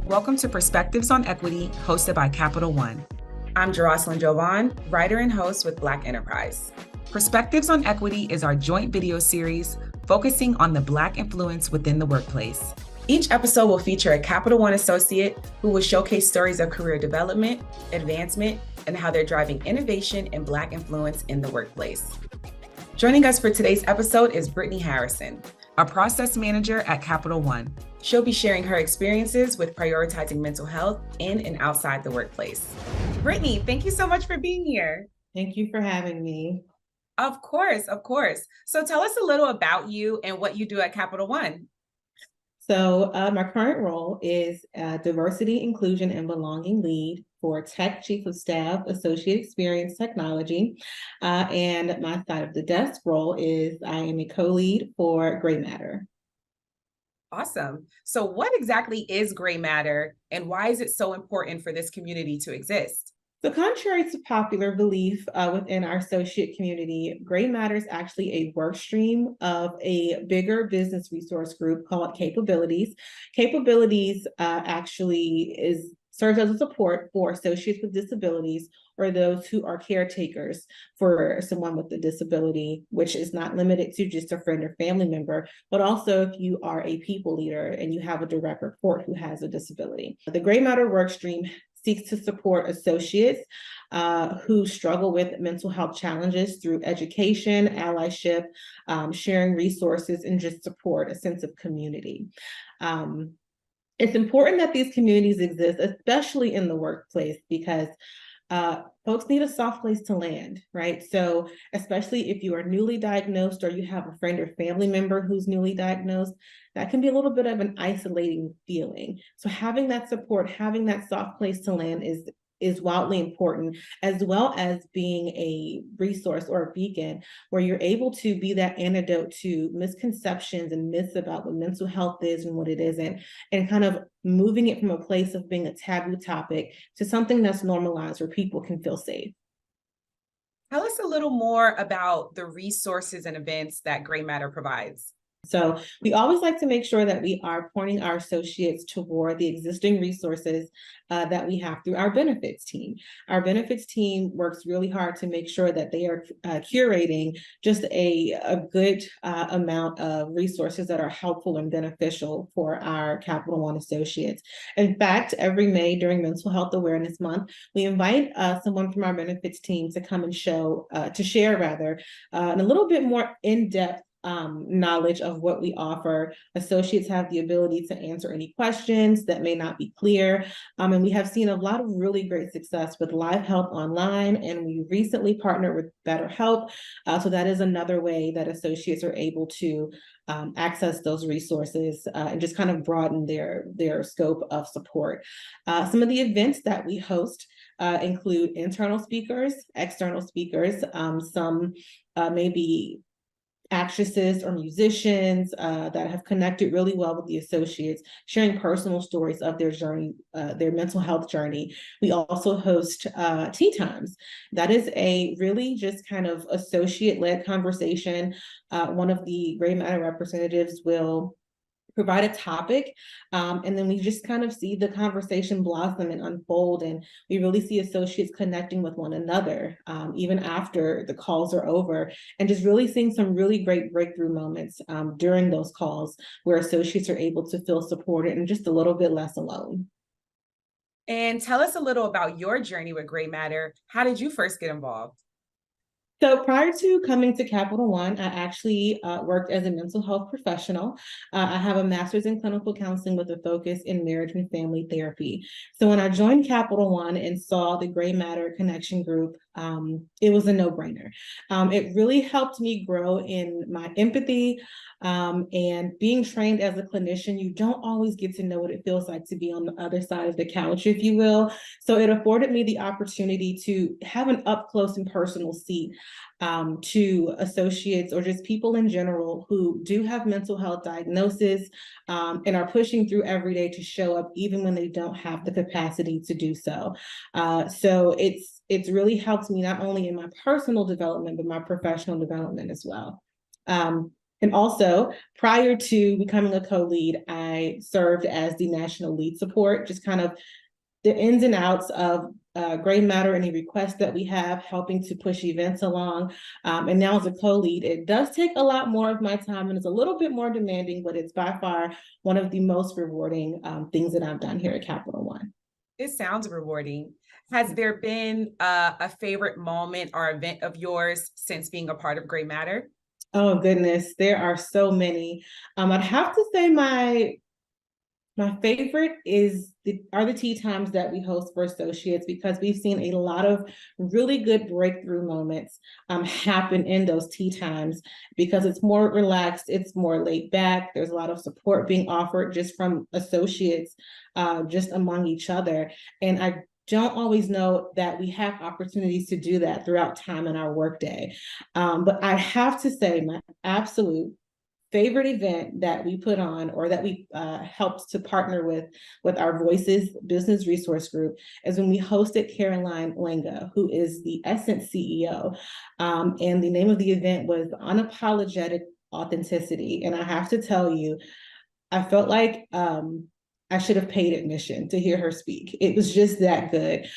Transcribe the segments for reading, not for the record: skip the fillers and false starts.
Welcome to Perspectives on Equity, hosted by Capital One. I'm Jeroslyn Jovan, writer and host with Black Enterprise. Perspectives on Equity is our joint video series focusing on the Black influence within the workplace. Each episode will feature a Capital One associate who will showcase stories of career development, advancement, and how they're driving innovation and Black influence in the workplace. Joining us for today's episode is Brittany Harrison, a process manager at Capital One. She'll be sharing her experiences with prioritizing mental health in and outside the workplace. Brittany, thank you so much for being here. Thank you for having me. Of course, of course. So tell us a little about you and what you do at Capital One. So my current role is Diversity, Inclusion, and Belonging Lead for Tech Chief of Staff, Associate Experience Technology. And my side of the desk role is I am a co-lead for Gray Matter. Awesome. So what exactly is Gray Matter and why is it so important for this community to exist? So contrary to popular belief within our associate community, Gray Matter is actually a work stream of a bigger business resource group called Capabilities. Capabilities actually serves as a support for associates with disabilities or those who are caretakers for someone with a disability, which is not limited to just a friend or family member, but also if you are a people leader and you have a direct report who has a disability. The Gray Matter workstream seeks to support associates who struggle with mental health challenges through education, allyship, sharing resources, and just support, a sense of community. It's important that these communities exist, especially in the workplace, because folks need a soft place to land, right? So especially if you are newly diagnosed or you have a friend or family member who's newly diagnosed, that can be a little bit of an isolating feeling. So having that support, having that soft place to land is wildly important, as well as being a resource or a beacon where you're able to be that antidote to misconceptions and myths about what mental health is and what it isn't, and kind of moving it from a place of being a taboo topic to something that's normalized where people can feel safe. Tell us a little more about the resources and events that Gray Matter provides. So we always like to make sure that we are pointing our associates toward the existing resources that we have through our benefits team. Our benefits team works really hard to make sure that they are curating just a good amount of resources that are helpful and beneficial for our Capital One associates. In fact, every May during Mental Health Awareness Month, we invite someone from our benefits team to come and share a little bit more in-depth knowledge of what we offer. Associates have the ability to answer any questions that may not be clear. And we have seen a lot of really great success with live help online, and we recently partnered with BetterHelp. So that is another way that associates are able to access those resources and just kind of broaden their scope of support. Some of the events that we host include internal speakers, external speakers, some maybe actresses or musicians that have connected really well with the associates, sharing personal stories of their journey, their mental health journey. We also host tea times. That is a really just kind of associate-led conversation. One of the Gray Matter representatives will provide a topic, and then we just kind of see the conversation blossom and unfold, and we really see associates connecting with one another even after the calls are over, and just really seeing some really great breakthrough moments during those calls where associates are able to feel supported and just a little bit less alone. And tell us a little about your journey with Gray Matter. How did you first get involved? So prior to coming to Capital One, I actually worked as a mental health professional. I have a master's in clinical counseling with a focus in marriage and family therapy. So when I joined Capital One and saw the Gray Matter Connection Group, it was a no-brainer. It really helped me grow in my empathy, and being trained as a clinician, you don't always get to know what it feels like to be on the other side of the couch, if you will. So it afforded me the opportunity to have an up close and personal seat to associates or just people in general who do have mental health diagnosis and are pushing through every day to show up even when they don't have the capacity to do so. So it's really helped me not only in my personal development, but my professional development as well. And also, prior to becoming a co-lead, I served as the national lead support, just kind of the ins and outs of Gray Matter, any requests that we have, helping to push events along. And now as a co-lead, it does take a lot more of my time and it's a little bit more demanding, but it's by far one of the most rewarding things that I've done here at Capital One. It sounds rewarding. Has there been a favorite moment or event of yours since being a part of Gray Matter? Oh goodness, there are so many. I'd have to say my favorite are the tea times that we host for associates, because we've seen a lot of really good breakthrough moments happen in those tea times, because it's more relaxed, it's more laid back. There's a lot of support being offered just from associates, just among each other. And I don't always know that we have opportunities to do that throughout time in our workday. But I have to say my absolute favorite event that we put on, or that we helped to partner with our Voices Business Resource Group, is when we hosted Caroline Lenga, who is the Essence CEO. And the name of the event was Unapologetic Authenticity. And I have to tell you, I felt like I should have paid admission to hear her speak. It was just that good.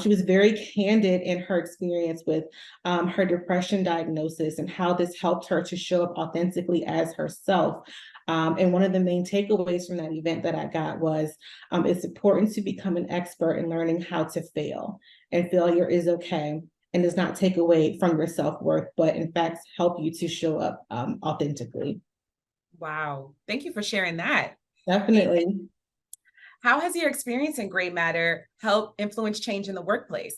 She was very candid in her experience with her depression diagnosis and how this helped her to show up authentically as herself. And one of the main takeaways from that event that I got was it's important to become an expert in learning how to fail. And failure is okay and does not take away from your self-worth, but in fact, help you to show up authentically. Wow. Thank you for sharing that. Definitely. How has your experience in Gray Matter helped influence change in the workplace?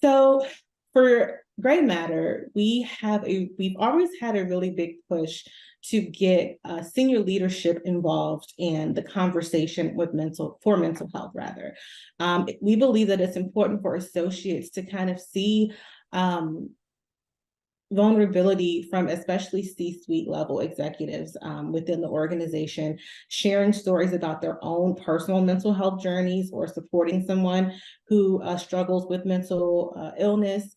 So for Gray Matter, we've always had a really big push to get senior leadership involved in the conversation with mental health, rather. We believe that it's important for associates to kind of see vulnerability from especially C-suite level executives within the organization, sharing stories about their own personal mental health journeys, or supporting someone who struggles with mental illness.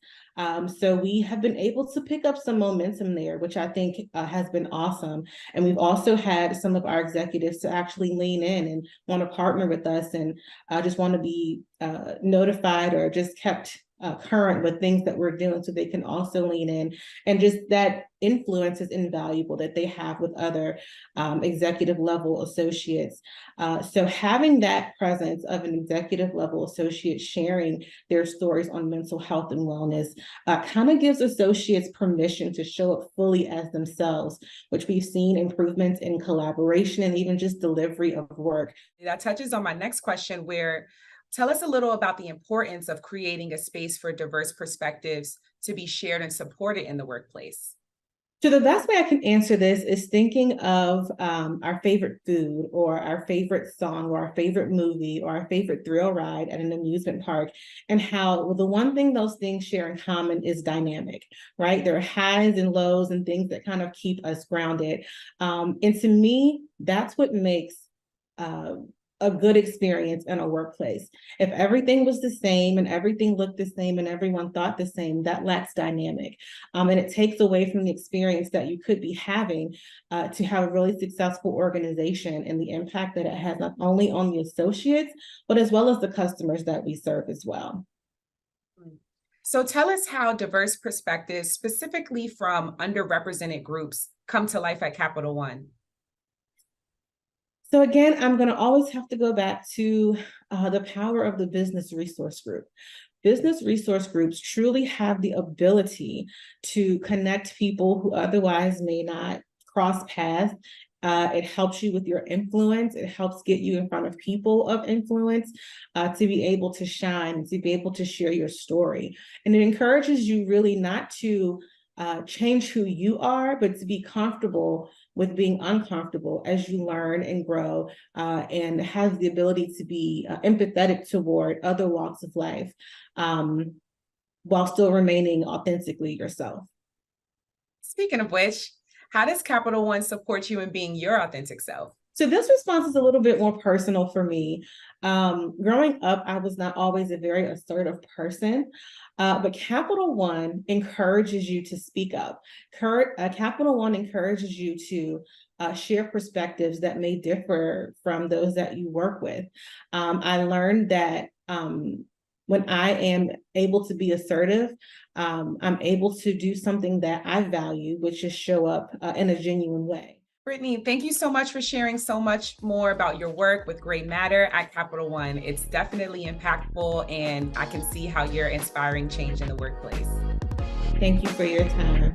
So we have been able to pick up some momentum there, which I think has been awesome. And we've also had some of our executives to actually lean in and want to partner with us, and just want to be notified or just kept current with things that we're doing, so they can also lean in. And just that influence is invaluable that they have with other executive level associates. So having that presence of an executive level associate sharing their stories on mental health and wellness kind of gives associates permission to show up fully as themselves, which we've seen improvements in collaboration and even just delivery of work. That touches on my next question, where tell us a little about the importance of creating a space for diverse perspectives to be shared and supported in the workplace. So the best way I can answer this is thinking of our favorite food, or our favorite song, or our favorite movie, or our favorite thrill ride at an amusement park, and how the one thing those things share in common is dynamic, right? There are highs and lows and things that kind of keep us grounded. And to me, that's what makes a good experience in a workplace. If everything was the same and everything looked the same and everyone thought the same, that lacks dynamic. And it takes away from the experience that you could be having to have a really successful organization, and the impact that it has not only on the associates, but as well as the customers that we serve as well. So tell us how diverse perspectives, specifically from underrepresented groups, come to life at Capital One. So again, I'm going to always have to go back to the power of the Business Resource Group. Business resource groups truly have the ability to connect people who otherwise may not cross paths. It helps you with your influence. It helps get you in front of people of influence to be able to shine, to be able to share your story. And it encourages you really not to change who you are, but to be comfortable with being uncomfortable as you learn and grow, and have the ability to be empathetic toward other walks of life, while still remaining authentically yourself. Speaking of which, how does Capital One support you in being your authentic self? So this response is a little bit more personal for me. Growing up, I was not always a very assertive person, but Capital One encourages you to speak up. Capital One encourages you to share perspectives that may differ from those that you work with. I learned that when I am able to be assertive, I'm able to do something that I value, which is show up in a genuine way. Brittany, thank you so much for sharing so much more about your work with Grey Matter at Capital One. It's definitely impactful, and I can see how you're inspiring change in the workplace. Thank you for your time.